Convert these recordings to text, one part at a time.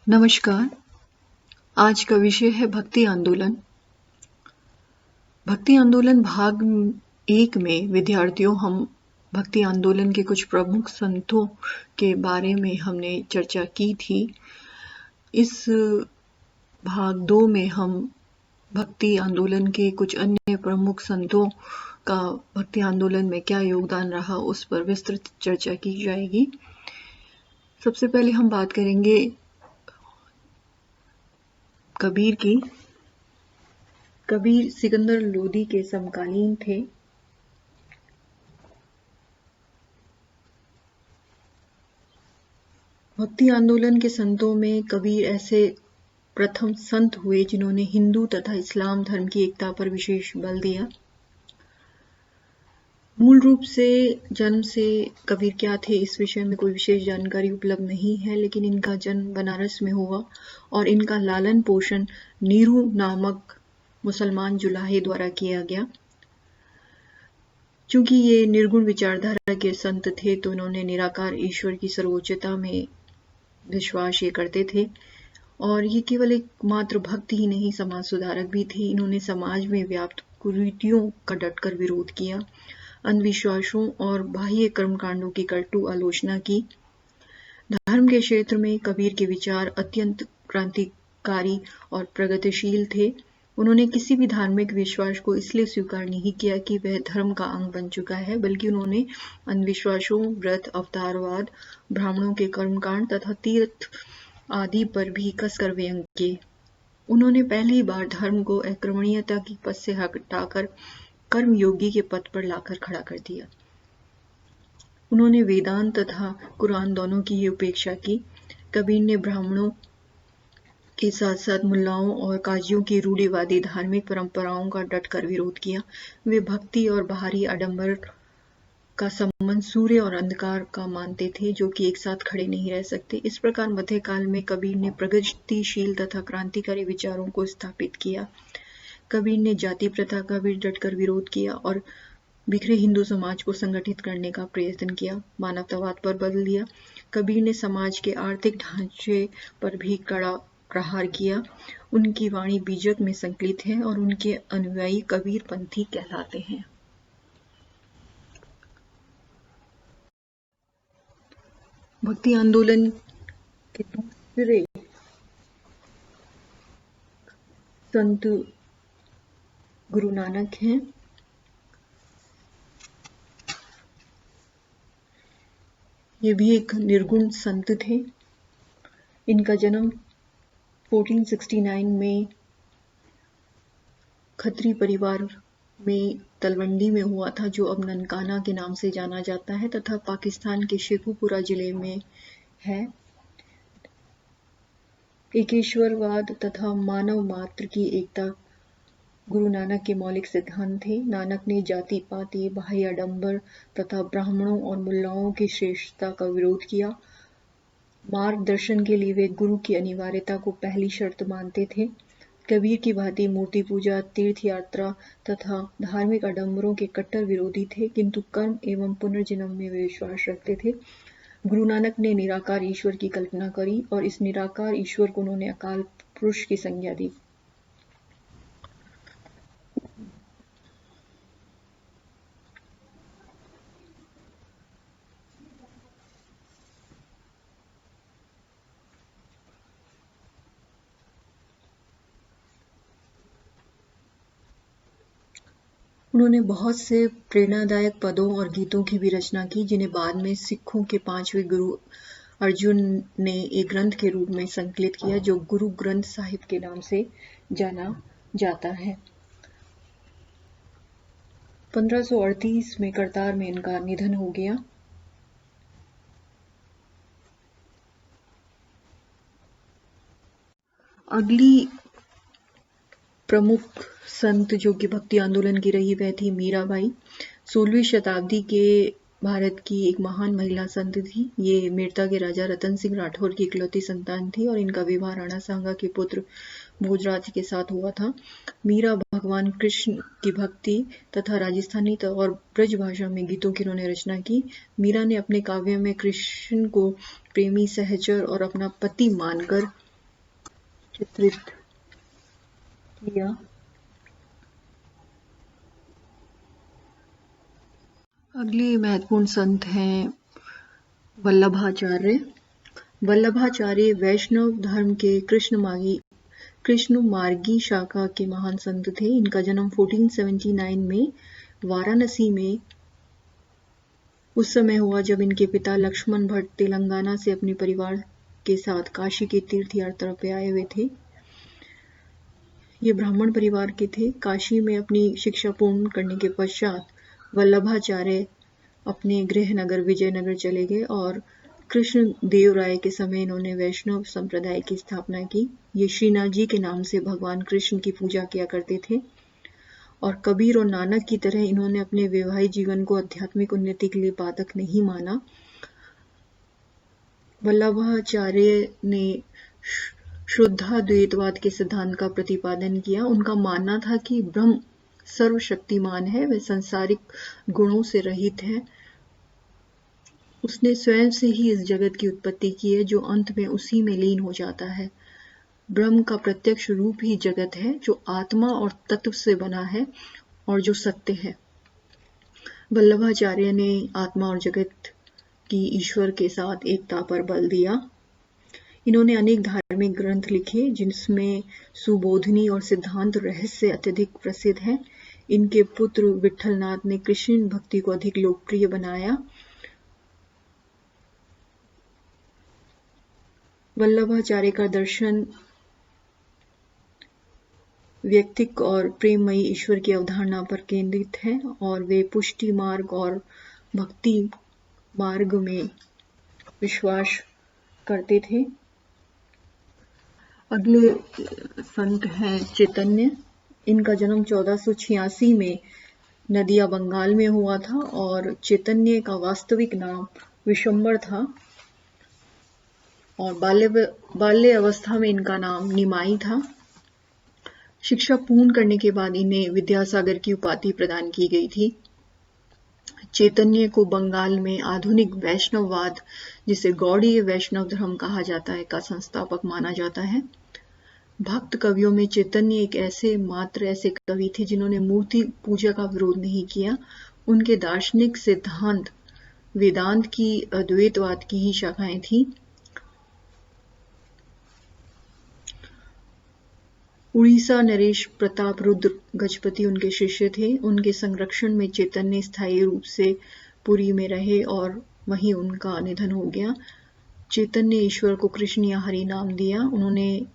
नमस्कार। आज का विषय है भक्ति आंदोलन। भक्ति आंदोलन भाग 1 में विद्यार्थियों हम भक्ति आंदोलन के कुछ प्रमुख संतों के बारे में हमने चर्चा की थी। इस भाग 2 में हम भक्ति आंदोलन के कुछ अन्य प्रमुख संतों का भक्ति आंदोलन में क्या योगदान रहा उस पर विस्तृत चर्चा की जाएगी। सबसे पहले हम बात करेंगे कबीर की। कबीर सिकंदर लोदी के समकालीन थे। भक्ति आंदोलन के संतों में कबीर ऐसे प्रथम संत हुए जिन्होंने हिंदू तथा इस्लाम धर्म की एकता पर विशेष बल दिया। मूल रूप से जन्म से कबीर क्या थे इस विषय में कोई विशेष जानकारी उपलब्ध नहीं है, लेकिन इनका जन्म बनारस में हुआ और इनका लालन पोषण नीरू नामक मुसलमान जुलाहे द्वारा किया गया। चूंकि ये निर्गुण विचारधारा के संत थे तो इन्होंने निराकार ईश्वर की सर्वोच्चता में विश्वास ये करते थे और ये केवल एक मात्र भक्त ही नहीं, समाज सुधारक भी थे। इन्होंने समाज में व्याप्त कुरीतियों का डटकर विरोध किया, अंधविश्वासों और बाह्य कर्मकांडों की कटु आलोचना की। धर्म के क्षेत्र में कबीर के विचार अत्यंत क्रांतिकारी और प्रगतिशील थे। उन्होंने किसी भी धार्मिक विश्वास को इसलिए स्वीकार नहीं किया कि वह धर्म का अंग बन चुका है, बल्कि उन्होंने अंधविश्वासों, व्रत, अवतारवाद, ब्राह्मणों के कर्मकांड तथा तीर्थ आदि पर भी कसकर व्यंग किए। उन्होंने पहली बार धर्म को अकर्मण्यता की पद से हटाकर कर्मयोगी के पद पर लाकर खड़ा कर दिया। उन्होंने वेदांत तथा कुरान दोनों की ही उपेक्षा की। कबीर ने ब्राह्मणों के साथ साथ मुल्लाओं और काजियों की रूढ़िवादी धार्मिक परंपराओं का डटकर विरोध किया। वे भक्ति और बाहरी आडंबर का संबंध सूर्य और अंधकार का मानते थे, जो कि एक साथ खड़े नहीं रह सकते। इस प्रकार मध्यकाल में कबीर ने प्रगतिशील तथा क्रांतिकारी विचारों को स्थापित किया। कबीर ने जाति प्रथा का भी डटकर विरोध किया और बिखरे हिंदू समाज को संगठित करने का प्रयत्न किया, मानवतावाद पर बल दिया। कबीर ने समाज के आर्थिक ढांचे पर भी कड़ा प्रहार किया। उनकी वाणी बीजक में संकलित है और उनके अनुयायी कबीर पंथी कहलाते हैं। भक्ति आंदोलन के दूसरे संत गुरु नानक हैं। ये भी एक निर्गुण संत थे। इनका जन्म 1469 में खत्री परिवार में तलवंडी में हुआ था, जो अब ननकाना के नाम से जाना जाता है तथा पाकिस्तान के शेखुपुरा जिले में है। एकेश्वरवाद तथा मानव मात्र की एकता गुरु नानक के मौलिक सिद्धांत थे। नानक ने जाति पाति, बाह्य आडंबर तथा ब्राह्मणों और मुल्लाओं की श्रेष्ठता का विरोध किया। मार्गदर्शन के लिए वे गुरु की अनिवार्यता को पहली शर्त मानते थे। कबीर की भांति मूर्ति पूजा, तीर्थ यात्रा तथा धार्मिक आडंबरों के कट्टर विरोधी थे, किंतु कर्म एवं पुनर्जन्म में वे विश्वास रखते थे। गुरु नानक ने निराकार ईश्वर की कल्पना करी और इस निराकार ईश्वर को उन्होंने अकाल पुरुष की संज्ञा दी। उन्होंने बहुत से प्रेरणादायक पदों और गीतों की भी रचना की, जिन्हें बाद में सिखों के 5वें गुरु अर्जुन ने एक ग्रंथ के रूप में संकलित किया, जो गुरु ग्रंथ साहिब के नाम से जाना जाता है। 1538 में करतार में इनका निधन हो गया। अगली प्रमुख संत जो कि भक्ति आंदोलन की रही वह थी मीराबाई। 16वीं शताब्दी के भारत की एक महान महिला संत थी। ये मेड़ता के राजा रतन सिंह राठौर की इकलौती संतान थी और इनका विवाह राणा सांगा के पुत्र भोजराज के साथ हुआ था। मीरा भगवान कृष्ण की भक्ति तथा राजस्थानी और ब्रज भाषा में गीतों की उन्होंने रचना की। मीरा ने अपने काव्य में कृष्ण को प्रेमी, सहचर और अपना पति मानकर चित्रित किया। अगले महत्वपूर्ण संत हैं वल्लभाचार्य। वल्लभाचार्य वैष्णव धर्म के कृष्ण मार्गी शाखा के महान संत थे। इनका जन्म 1479 में वाराणसी में उस समय हुआ जब इनके पिता लक्ष्मण भट्ट तेलंगाना से अपने परिवार के साथ काशी के तीर्थ यात्रा पे आए हुए थे। ये ब्राह्मण परिवार के थे। काशी में अपनी शिक्षा पूर्ण करने के पश्चात वल्लभाचार्य अपने गृह नगर विजयनगर चले गए और कृष्ण देव राय के समय इन्होंने वैष्णव संप्रदाय की स्थापना की। ये श्रीनाथ जी के नाम से भगवान कृष्ण की पूजा किया करते थे और कबीर और नानक की तरह इन्होंने अपने वैवाहिक जीवन को आध्यात्मिक उन्नति के लिए बाधक नहीं माना। वल्लभाचार्य ने शुद्धाद्वैतवाद के सिद्धांत का प्रतिपादन किया। उनका मानना था कि ब्रह्म सर्वशक्तिमान है, वह सांसारिक गुणों से रहित है। उसने स्वयं से ही इस जगत की उत्पत्ति की है जो अंत में उसी में लीन हो जाता है। ब्रह्म का प्रत्यक्ष रूप ही जगत है जो आत्मा और तत्व से बना है और जो सत्य है। वल्लभाचार्य ने आत्मा और जगत की ईश्वर के साथ एकता पर बल दिया। इन्होंने अनेक धार्मिक ग्रंथ लिखे जिनमें सुबोधनी और सिद्धांत रहस्य अत्यधिक प्रसिद्ध है। इनके पुत्र विठलनाथ ने कृष्ण भक्ति को अधिक लोकप्रिय बनाया। वल्लभाचार्य का दर्शन व्यक्तिक और प्रेममयी ईश्वर की अवधारणा पर केंद्रित है और वे पुष्टि मार्ग और भक्ति मार्ग में विश्वास करते थे। अगले संत हैं चैतन्य। इनका जन्म 1486 में नदिया बंगाल में हुआ था और चैतन्य का वास्तविक नाम विशंबर था और बाल्य अवस्था में इनका नाम निमाई था। शिक्षा पूर्ण करने के बाद इन्हें विद्यासागर की उपाधि प्रदान की गई थी। चैतन्य को बंगाल में आधुनिक वैष्णववाद, जिसे गौड़ीय वैष्णव धर्म कहा जाता है, का संस्थापक माना जाता है। भक्त कवियों में चैतन्य एक ऐसे कवि थे जिन्होंने मूर्ति पूजा का विरोध नहीं किया। उनके दार्शनिक सिद्धांत वेदांत की अद्वैतवाद की ही शाखाएं थी। उड़ीसा नरेश प्रताप रुद्र गजपति उनके शिष्य थे। उनके संरक्षण में चैतन्य स्थायी रूप से पुरी में रहे और वहीं उनका निधन हो गया। चैतन्य ईश्वर को कृष्ण या हरि नाम दिया। उन्होंने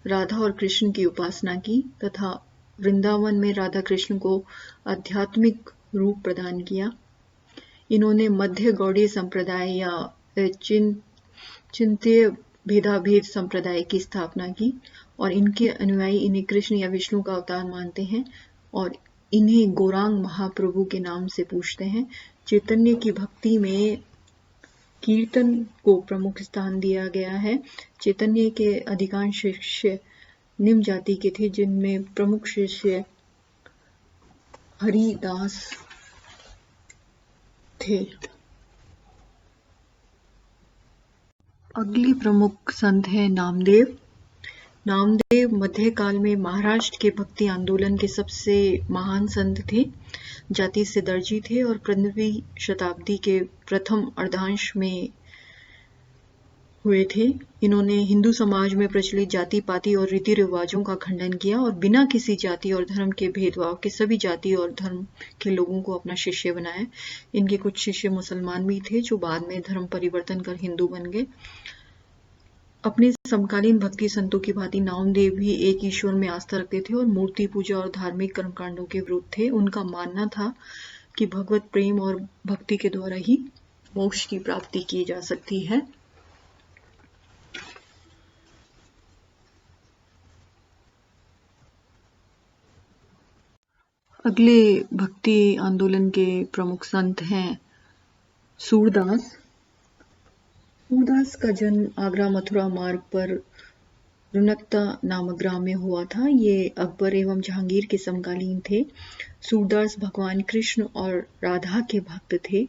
राधा और कृष्ण की उपासना की तथा वृंदावन में राधा कृष्ण को आध्यात्मिक रूप प्रदान किया। इन्होंने मध्य गौड़ीय संप्रदाय या चिंत्य भेदाभेद संप्रदाय की स्थापना की और इनके अनुयायी इन्हें कृष्ण या विष्णु का अवतार मानते हैं और इन्हें गौरांग महाप्रभु के नाम से पूजते हैं। चैतन्य की भक्ति में कीर्तन को प्रमुख स्थान दिया गया है। चैतन्य के अधिकांश शिष्य निम्न जाति के थे, जिनमें प्रमुख शिष्य हरिदास थे। अगले प्रमुख संत हैं नामदेव। नामदेव मध्यकाल में महाराष्ट्र के भक्ति आंदोलन के सबसे महान संत थे। जाति से दर्जी थे और 15वीं शताब्दी के प्रथम अर्धांश में हुए थे। इन्होंने हिंदू समाज में प्रचलित जाति पाति और रीति रिवाजों का खंडन किया और बिना किसी जाति और धर्म के भेदभाव के सभी जाति और धर्म के लोगों को अपना शिष्य बनाया। इनके कुछ शिष्य मुसलमान भी थे जो बाद में धर्म परिवर्तन कर हिंदू बन गए। अपने समकालीन भक्ति संतों की भांति नामदेव भी एक ईश्वर में आस्था रखते थे और मूर्ति पूजा और धार्मिक कर्मकांडों के विरुद्ध थे। उनका मानना था कि भगवत प्रेम और भक्ति के द्वारा ही मोक्ष की प्राप्ति की जा सकती है। अगले भक्ति आंदोलन के प्रमुख संत हैं सूरदास। सूरदास का जन्म आगरा मथुरा मार्ग पर रुनकता नामक ग्राम में हुआ था। ये अकबर एवं जहांगीर के समकालीन थे। सूरदास भगवान कृष्ण और राधा के भक्त थे।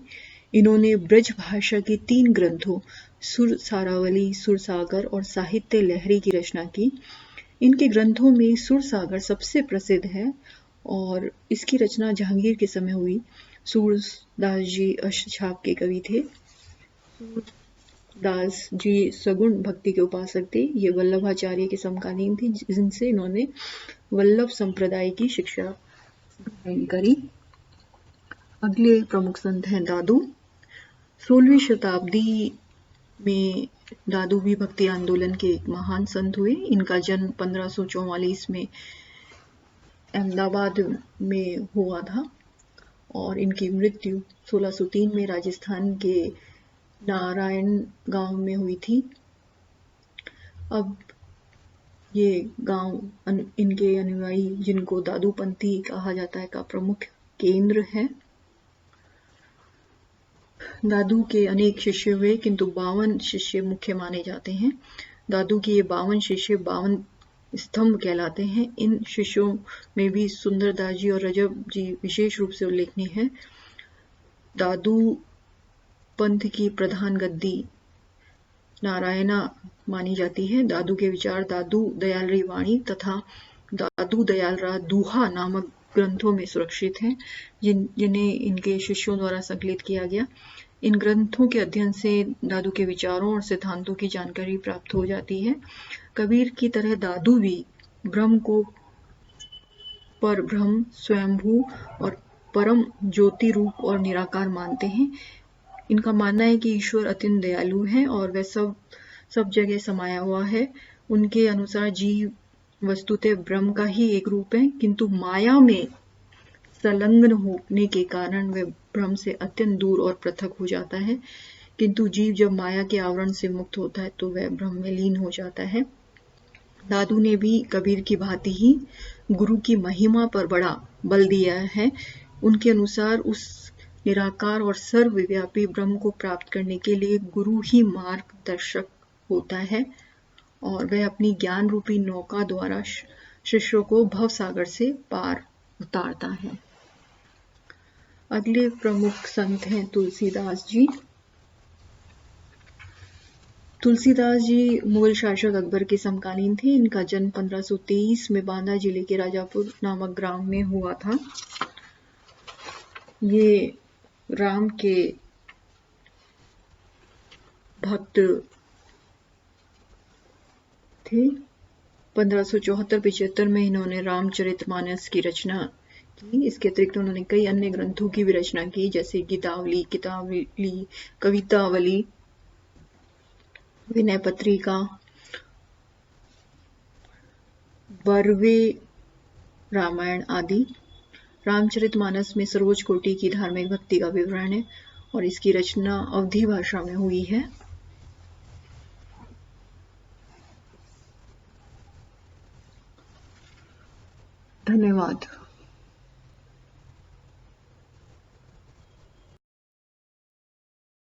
इन्होंने ब्रज भाषा के 3 ग्रंथों सुर सारावली, सुरसागर और साहित्य लहरी की रचना की। इनके ग्रंथों में सुरसागर सबसे प्रसिद्ध है और इसकी रचना जहांगीर के समय हुई। सूरदास जी अष्टछाप के कवि थे। सूरदास जी सगुण भक्ति के उपासक थे। ये वल्लभाचार्य के समकालीन थे, जिनसे इन्होंने वल्लभ संप्रदाय की शिक्षा ग्रहण करी। अगले प्रमुख संत हैं दादू। 16वीं शताब्दी में दादू भी भक्ति आंदोलन के एक महान संत हुए। इनका जन्म 1544 में अहमदाबाद में हुआ था और इनकी मृत्यु 1603 में राजस्थान के नारायण गांव में हुई थी। अब ये गांव इनके अनुयायी, जिनको दादूपंथी कहा जाता है, का प्रमुख केंद्र है। दादू के अनेक शिष्य हुए, किंतु 52 शिष्य मुख्य माने जाते हैं। दादू के ये 52 शिष्य 52 स्तंभ कहलाते हैं। इन शिष्यों में भी सुंदरदास जी और रजब जी विशेष रूप से उल्लेखनीय हैं। दादू पंथ की प्रधान गद्दी नारायणा मानी जाती है। दादू के विचार दादू दयालरी वाणी तथा दादू दयालरा दूहा नामक ग्रंथों में सुरक्षित हैं, जिन्हें इनके शिष्यों द्वारा संकलित किया गया। इन ग्रंथों के अध्ययन से दादू के विचारों और सिद्धांतों की जानकारी प्राप्त हो जाती है। कबीर की तरह दादू भी ब्रह्म को पर ब्रह्म, स्वयंभू और परम ज्योति रूप और निराकार मानते हैं। इनका मानना है कि ईश्वर अत्यंत दयालु है और वह सब जगह समाया हुआ है। उनके अनुसार जीव वस्तुतः ब्रह्म का ही एक रूप है, किंतु माया में संलग्न होने के कारण वह ब्रह्म से अत्यंत दूर और पृथक हो जाता है। किंतु जीव जब माया के आवरण से मुक्त होता है तो वह ब्रह्म में लीन हो जाता है। दादू ने भी कबीर की भांति ही गुरु की महिमा पर बड़ा बल दिया है। उनके अनुसार उस निराकार और सर्वव्यापी ब्रह्म को प्राप्त करने के लिए गुरु ही मार्गदर्शक होता है और वह अपनी ज्ञान रूपी नौका द्वारा शिष्यों को भव सागर से पार उतारता है। अगले प्रमुख संत हैं तुलसीदास जी। तुलसीदास जी मुगल शासक अकबर के समकालीन थे। इनका जन्म 1523 में बांदा जिले के राजापुर नामक ग्राम में हुआ था। ये राम के भक्त थे। 1574-75 में इन्होंने रामचरितमानस की रचना की। इसके अतिरिक्त उन्होंने कई अन्य ग्रंथों की भी रचना की, जैसे गीतावली, कितावली, कवितावली, विनय पत्रिका, बरवे रामायण आदि। रामचरितमानस में सर्वोच्च कोटि की धार्मिक भक्ति का विवरण है और इसकी रचना अवधी भाषा में हुई है। धन्यवाद।